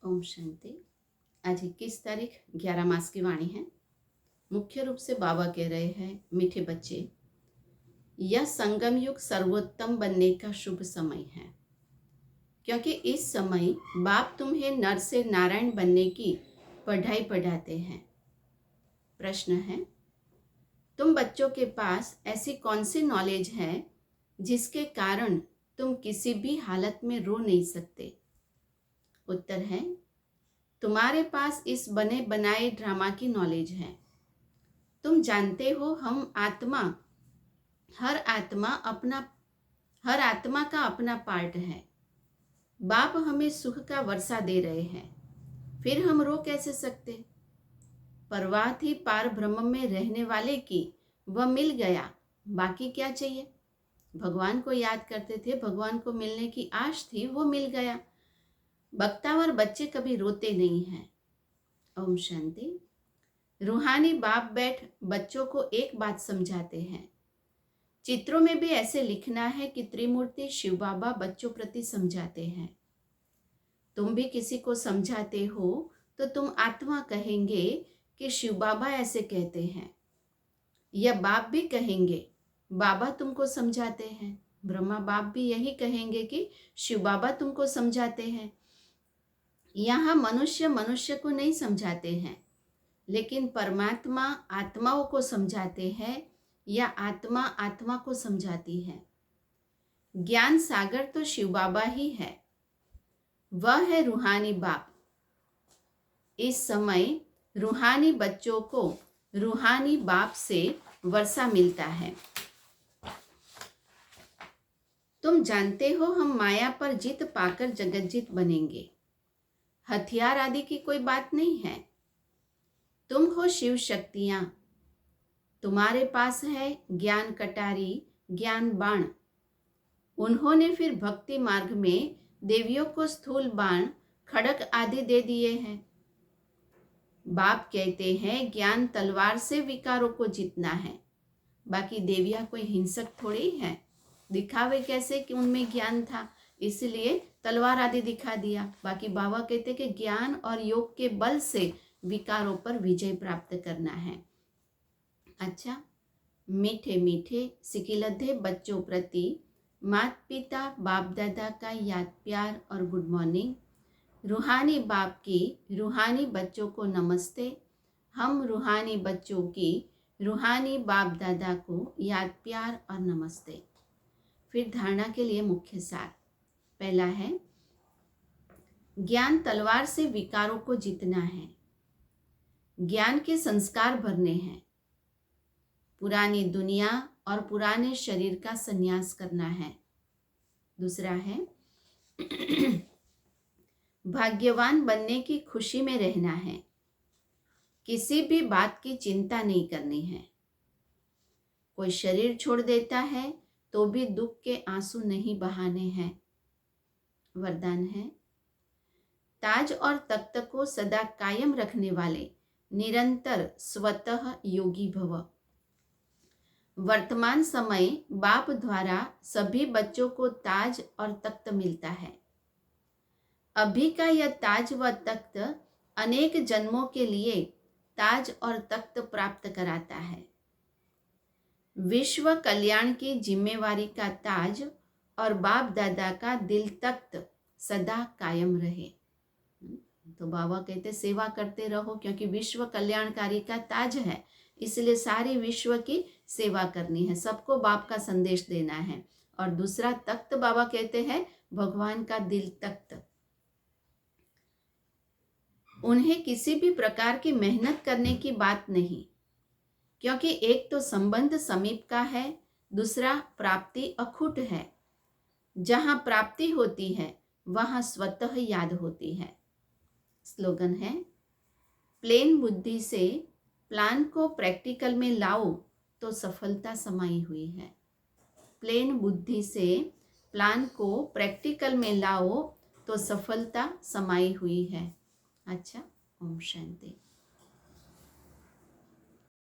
ओम शांति। आज 21 तारीख 11 मास की वाणी है। मुख्य रूप से बाबा कह रहे हैं, मीठे बच्चे, यह संगम युग सर्वोत्तम बनने का शुभ समय है, क्योंकि इस समय बाप तुम्हें नर से नारायण बनने की पढ़ाई पढ़ाते हैं। प्रश्न है, तुम बच्चों के पास ऐसी कौन सी नॉलेज है जिसके कारण तुम किसी भी हालत में रो नहीं सकते? उत्तर है, तुम्हारे पास इस बने बनाए ड्रामा की नॉलेज है। तुम जानते हो हर आत्मा का अपना पार्ट है। बाप हमें सुख का वर्षा दे रहे हैं, फिर हम रो कैसे सकते? परवाह थी पार ब्रह्म में रहने वाले की, वह मिल गया, बाकी क्या चाहिए? भगवान को याद करते थे, भगवान को मिलने की आश थी, वो मिल गया। बख्तावर बच्चे कभी रोते नहीं हैं। ओम शांति। रूहानी बाप बैठ बच्चों को एक बात समझाते हैं। चित्रों में भी ऐसे लिखना है कि त्रिमूर्ति शिव बाबा बच्चों प्रति समझाते हैं। तुम भी किसी को समझाते हो तो तुम आत्मा कहेंगे कि शिव बाबा ऐसे कहते हैं, या बाप भी कहेंगे बाबा तुमको समझाते हैं। ब्रह्मा बाप भी यही कहेंगे कि शिव बाबा तुमको समझाते हैं। यहाँ मनुष्य मनुष्य को नहीं समझाते हैं, लेकिन परमात्मा आत्माओं को समझाते हैं, या आत्मा आत्मा को समझाती है। ज्ञान सागर तो शिव बाबा ही है, वह है रूहानी बाप। इस समय रूहानी बच्चों को रूहानी बाप से वर्षा मिलता है। तुम जानते हो हम माया पर जीत पाकर जगज्जीत बनेंगे। हथियार आदि की कोई बात नहीं है। तुम हो शिव शक्तियां, तुम्हारे पास है ज्ञान कटारी, ज्ञान बाण। उन्होंने फिर भक्ति मार्ग में देवियों को स्थूल बाण, खड़क आदि दे दिए हैं। बाप कहते हैं ज्ञान तलवार से विकारों को जीतना है। बाकी देवियां कोई हिंसक थोड़ी है, दिखावे कैसे कि उनमें ज्ञान था, इसलिए तलवार आदि दिखा दिया। बाकी बाबा कहते कि ज्ञान और योग के बल से विकारों पर विजय प्राप्त करना है। अच्छा, मीठे मीठे सिकिलधे बच्चों प्रति माता पिता बाप दादा का याद प्यार और गुड मॉर्निंग। रूहानी बाप की रूहानी बच्चों को नमस्ते। हम रूहानी बच्चों की रूहानी बाप दादा को याद प्यार और नमस्ते। फिर धारणा के लिए मुख्य सार। पहला है, ज्ञान तलवार से विकारों को जीतना है। ज्ञान के संस्कार भरने हैं। पुरानी दुनिया और पुराने शरीर का संन्यास करना है। दूसरा है, भाग्यवान बनने की खुशी में रहना है। किसी भी बात की चिंता नहीं करनी है। कोई शरीर छोड़ देता है तो भी दुख के आंसू नहीं बहाने हैं। वरदान है, ताज और तख्त को सदा कायम रखने वाले निरंतर स्वतः योगी भव। वर्तमान समय बाप द्वारा सभी बच्चों को ताज और तख्त मिलता है। अभी का यह ताज व तख्त अनेक जन्मों के लिए ताज और तख्त प्राप्त कराता है। विश्व कल्याण की जिम्मेवारी का ताज और बाप दादा का दिल तख्त सदा कायम रहे। तो बाबा कहते सेवा करते रहो, क्योंकि विश्व कल्याणकारी का ताज है, इसलिए सारी विश्व की सेवा करनी है, सबको बाप का संदेश देना है। और दूसरा तख्त बाबा कहते हैं भगवान का दिल तख्त। उन्हें किसी भी प्रकार की मेहनत करने की बात नहीं, क्योंकि एक तो संबंध समीप का है, दूसरा प्राप्ति अखुट है। जहाँ प्राप्ति होती है वहाँ स्वतः याद होती है। स्लोगन है, प्लेन बुद्धि से प्लान को प्रैक्टिकल में लाओ तो सफलता समाई हुई है। प्लेन बुद्धि से प्लान को प्रैक्टिकल में लाओ तो सफलता समाई हुई है। अच्छा, ओम शांति।